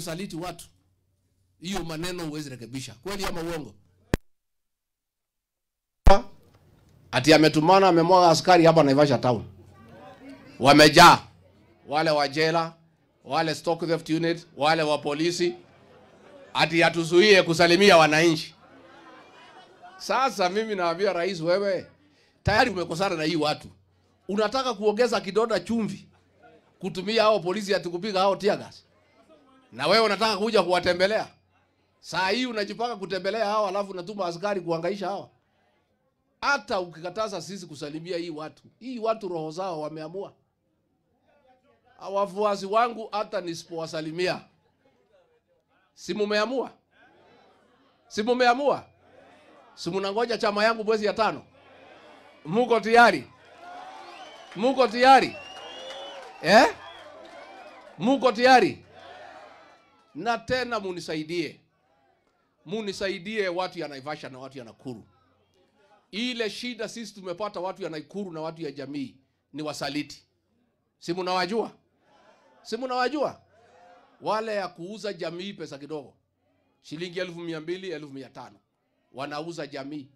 Saliti watu. Hiyo maneno huwezi rekebisha. Kweli ama uongo? Ati ametumana amemwaga askari hapa Naivasha town. Wamejaa. Wale wa jela, wale stock theft unit, wale wa polisi. Ati atuzuie kusalimia wananchi. Sasa mimi naambia rais, wewe tayari umekosana na hii watu. Unataka kuongeza kidonda chumvi kutumia hao polisi ati kupiga hao tear gas. Na wewe unataka kuja kuwatembelea. Saa hii unajipanga kutembelea hao alafu unatuma askari kuhangaisha hao. Hata ukikataza sisi kusalimia hii watu roho zao wameamua. Wafuasi wangu hata nisipowasalimia. Si mumeamua? Si mumeamua? Si mnangoja chama yangu mwezi ya 5? Muko tayari? Muko tayari? Muko tayari? Na tena munisaidie. Munisaidie watu ya Naivasha na watu ya Nakuru. Ile shida sisi tumepata watu ya Nakuru na watu ya jamii ni wasaliti. Si mnawajua? Si mnawajua? Wale ya kuuza jamii pesa kidogo. Shilingi 1200, 1500. Wanauza jamii.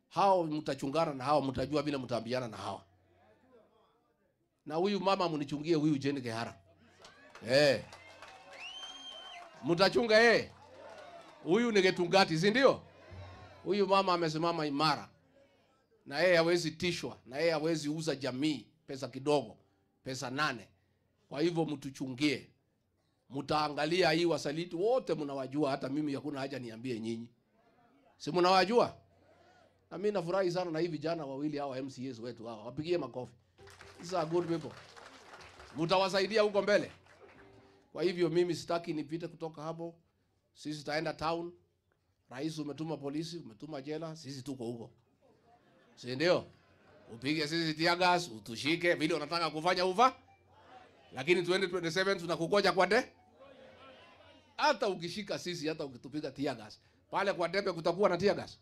Hao mtachungana na hao, mtajua vile mtaambiana na hao. Na huyu mama munichungie huyu Jane Kehara. Mtachunga huyu ni Getungati, si ndio? Huyu mama amesimama imara. Na yeye hawezi tishwa, na yeye hawezi uza jamii pesa kidogo, pesa 8. Kwa hivyo mtuchungie. Mtaangalia hii wasaliti wote mnawajua, hata mimi hakuna haja niambie nyinyi. Si mnawajua? Na mimi nafurahi sana na hivi vijana wawili hawa MCAs wetu hawa. Wapigie makofi. These are good people. Mtawasaidia huko mbele. Kwa hivyo mimi sitaki nipite kutoka hapo. Sisi taenda town. Rais umetuma polisi, umetuma jela, sisi tuko huko. Si ndio? Upige sisi tear gas, utushike vile unataka kufanya ufa. Lakini 2027 tunakukoja kwa de. Hata ukishika sisi, hata ukitupiga tear gas, pale kwa debe kutakuwa na tear gas.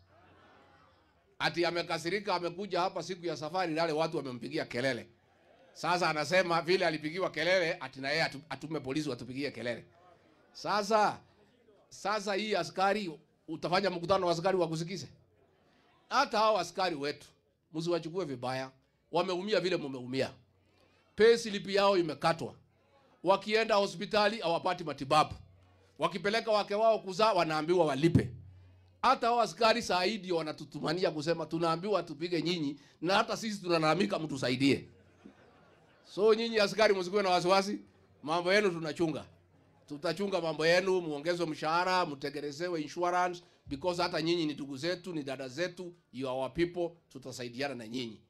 Ati amekasirika, amekuja hapa siku ya safari, wale watu wamempigia kelele. Sasa anasema vile alipigiwa kelele ati na yeye atume polisi watupigie kelele. Sasa hii askari utafanya mkutano wa askari wakusikize. Hata hao askari wetu msiwachukue vibaya. Wameumia vile mumeumia. Pay slip yao imekatwa. Wakienda hospitali hawapati matibabu. Wakipeleka wake wao kuzaa wanaambiwa walipe. Hata hao askari saidi wanatutumania kusema tunaambiwa tupige nyinyi, na hata sisi tunalalamika mtusaidie. So nyinyi askari msikuwe na wasiwasi, mambo yenu tunachunga. Tutachunga mambo yenu, muongezwe mshahara, mtegerezewe insurance, because hata nyinyi ni ndugu zetu, ni dada zetu, you are our people, tutasaidiana na nyinyi.